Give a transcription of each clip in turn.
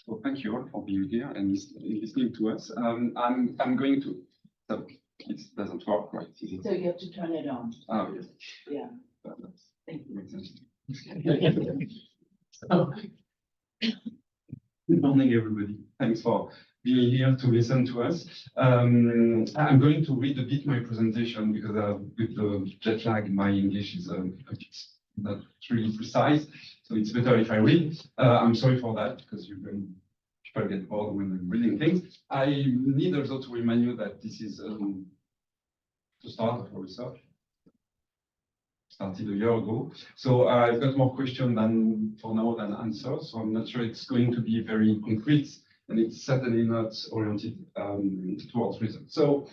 So thank you all for being here and listening to us. I'm going to. So it doesn't work, right? So you have to turn it on. Oh yes. Yeah. Thank you. So, good morning, everybody. Thanks for being here to listen to us. I'm going to read a bit my presentation because with the jet lag, my English is not really precise. So it's better if I read. I'm sorry for that because people get bored when I'm reading things. I need also to remind you that this is the start of our research. Started a year ago. So I've got more questions for now than answers. So I'm not sure it's going to be very concrete, and it's certainly not oriented towards results. So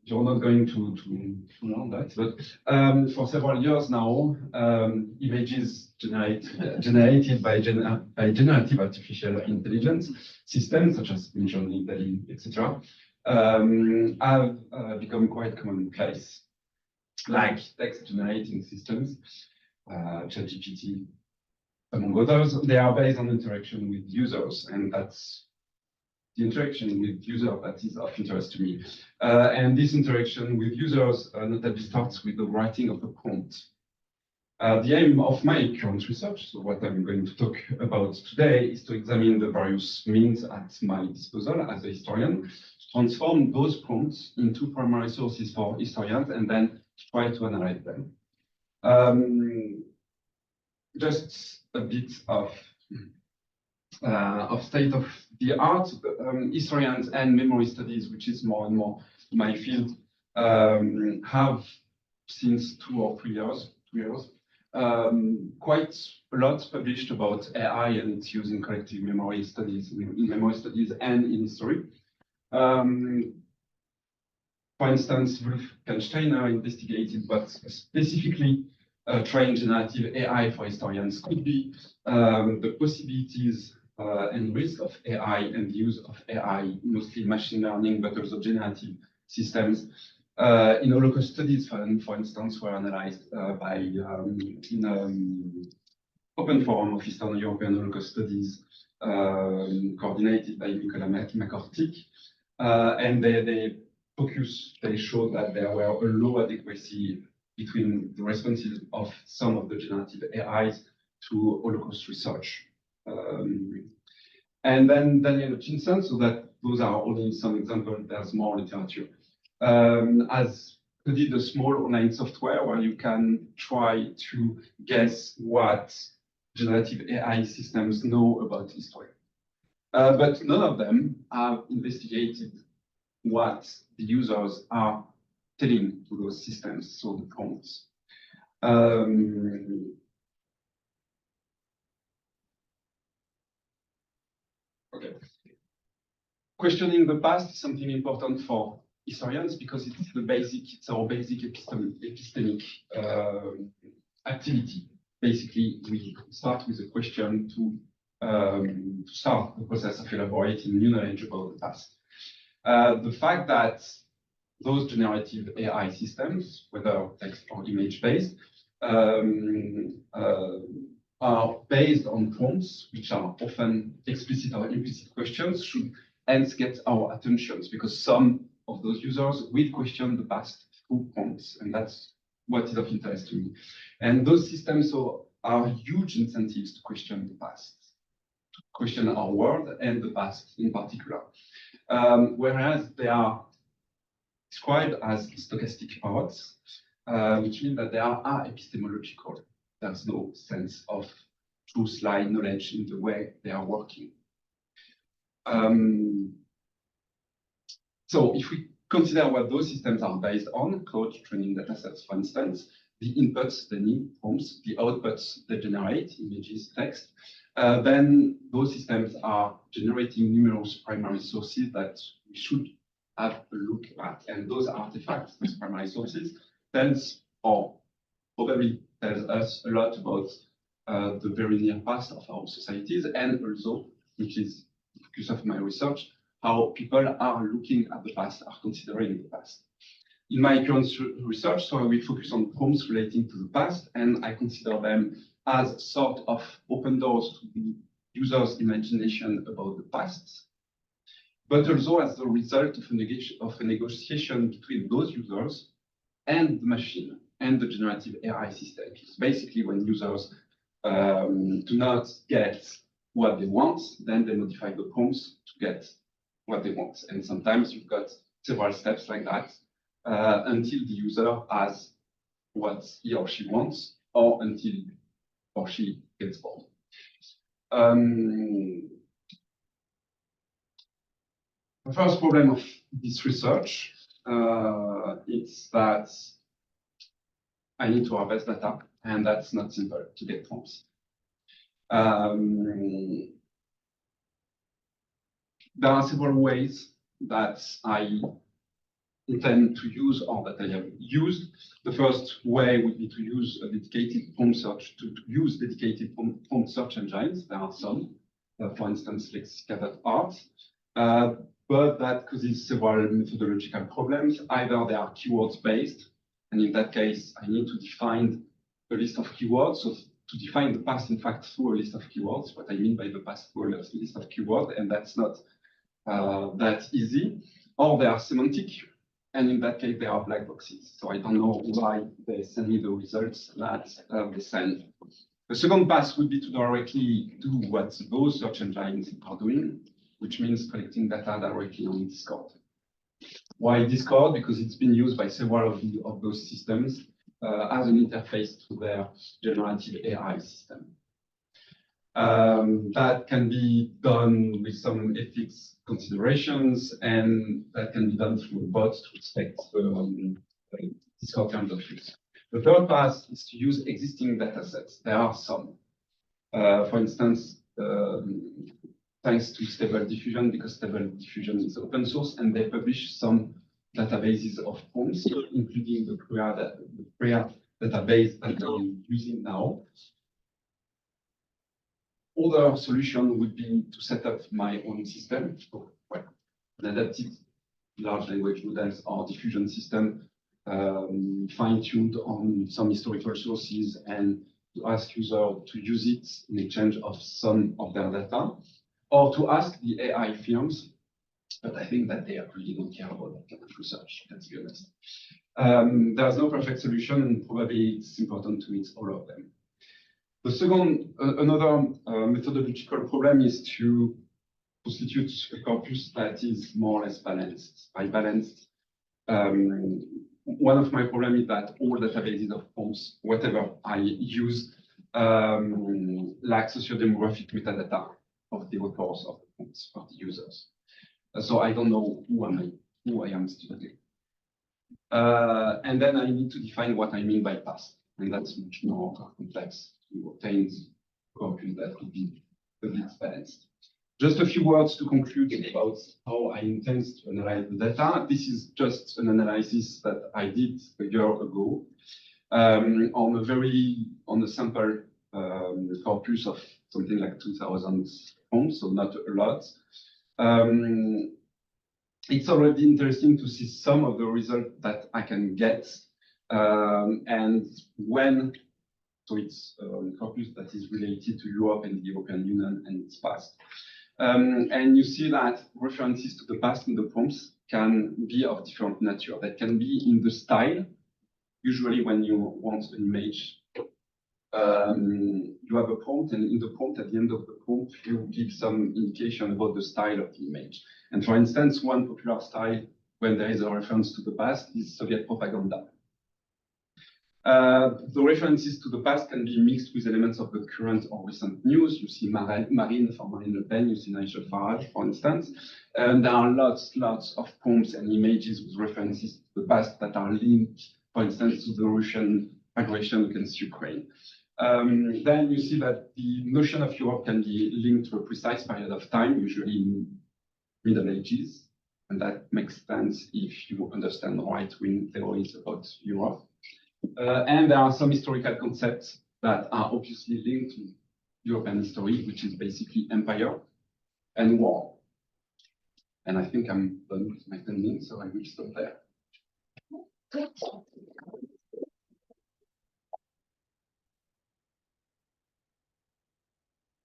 you're not going to learn that, but for several years now, images generated by generative artificial intelligence systems, such as Midjourney, DALL-E, etc., have become quite commonplace. Like text generating systems, ChatGPT, among others, they are based on interaction with users, and that's the interaction with users that is of interest to me. And this interaction with users notably starts with the writing of a prompt. The aim of my current research, so what I'm going to talk about today, is to examine the various means at my disposal as a historian, to transform those prompts into primary sources for historians, and then try to analyze them. Just a bit of state of the art. Historians and memory studies, which is more and more my field, have since 2 or 3 years, quite a lot published about AI and its use in collective memory studies, in memory studies and in history. For instance, Wolfgang investigated what specifically trained generative AI for historians could be the possibilities and risk of AI and the use of AI, mostly machine learning, but also generative systems. In Holocaust studies, for instance, were analyzed by in Open Forum of Eastern European Holocaust Studies, coordinated by Nicolas McCartick, and they showed that there were a low adequacy between the responses of some of the generative AIs to Holocaust research. And then Daniel Hutchinson, so that those are only some examples, there's more literature, has studied a small online software where you can try to guess what generative AI systems know about history. But none of them have investigated what the users are telling to those systems, so the prompts. Okay. Questioning the past is something important for historians because it's our basic epistemic activity. Basically, we start with a question to start the process of elaborating new knowledge about the past. The fact that those generative AI systems, whether text or image-based, are based on prompts, which are often explicit or implicit questions, should hence get our attentions, because some of those users will question the past through prompts, and that's what is of interest to me. And those systems are huge incentives to question the past, to question our world and the past in particular. Whereas they are described as stochastic parts, which means that they are epistemological. There's no sense of truth-like knowledge in the way they are working. So if we consider what those systems are based on, code training datasets, for instance, the inputs they need, prompts, the outputs they generate, images, text, then those systems are generating numerous primary sources that we should have a look at. And those artifacts, those primary sources, probably tells us a lot about the very near past of our societies, and also, which is the focus of my research, how people are looking at the past, are considering the past. in my current research, so I will focus on prompts relating to the past, and I consider them as sort of open doors to the user's imagination about the past, but also as the result of a negotiation between those users and the machine and the generative AI system. Because basically, when users do not get what they want, then they modify the prompts to get what they want. And sometimes you've got several steps like that until the user has what he or she wants, or until he or she gets bored. The first problem of this research is that I need to harvest data, and that's not simple to get prompts. There are several ways that I intend to use or that I have used. The first way would be to use a dedicated prompt search, to use dedicated prompt search engines. There are some, for instance, Lexica.art. But that causes several methodological problems. Either they are keywords based, and in that case, I need to define a list of keywords. So to define the past, in fact, through a list of keywords, what I mean by the past through a list of keywords, and that's not that easy. Or they are semantic, and in that case, they are black boxes. So I don't know why they send me the results that they send. The second pass would be to directly do what those search engines are doing, which means collecting data directly on Discord. Why Discord? Because it's been used by several of those systems as an interface to their generative AI system. That can be done with some ethics considerations, and that can be done through a bot to respect Discord terms of use. The third path is to use existing data sets. There are some. For instance, thanks to Stable Diffusion, because Stable Diffusion is open source, and they publish some databases of prompts, including the Priya database that I'm using now. Other solution would be to set up my own system, an adapted large language models or diffusion system, fine-tuned on some historical sources, and to ask users to use it in exchange of some of their data, or to ask the AI firms, but I think that they really don't care about that kind of research, let's be honest. There's no perfect solution, and probably it's important to mix all of them. The second, another methodological problem is to constitute a corpus that is more or less balanced. By balanced, one of my problems is that all databases of prompts, whatever I use, lack sociodemographic metadata of the authors of the prompts for the users. So I don't know who I am studying. And then I need to define what I mean by past, and that's much more complex to obtain a corpus that could be a bit balanced. Just a few words to conclude about how I intend to analyze the data. This is just an analysis that I did a year ago on a sample corpus of something like 2,000 prompts, so not a lot. It's already interesting to see some of the results that I can get, and when. So it's a corpus that is related to Europe and the European Union and its past. And you see that references to the past in the prompts can be of different nature. That can be in the style. Usually when you want an image, you have a prompt, and in the prompt, at the end of the prompt, you give some indication about the style of the image. And for instance, one popular style when there is a reference to the past is Soviet propaganda. The references to the past can be mixed with elements of the current or recent news. You see Marine for Marine Le Pen, you see Nigel Farage, for instance. And there are lots of prompts and images with references to the past that are linked, for instance, to the Russian aggression against Ukraine. Then you see that the notion of Europe can be linked to a precise period of time, usually in Middle Ages. And that makes sense if you understand right-wing theories about Europe. And there are some historical concepts that are obviously linked to European history, which is basically empire and war. And I think I'm done with my 10 minutes, so I will stop there.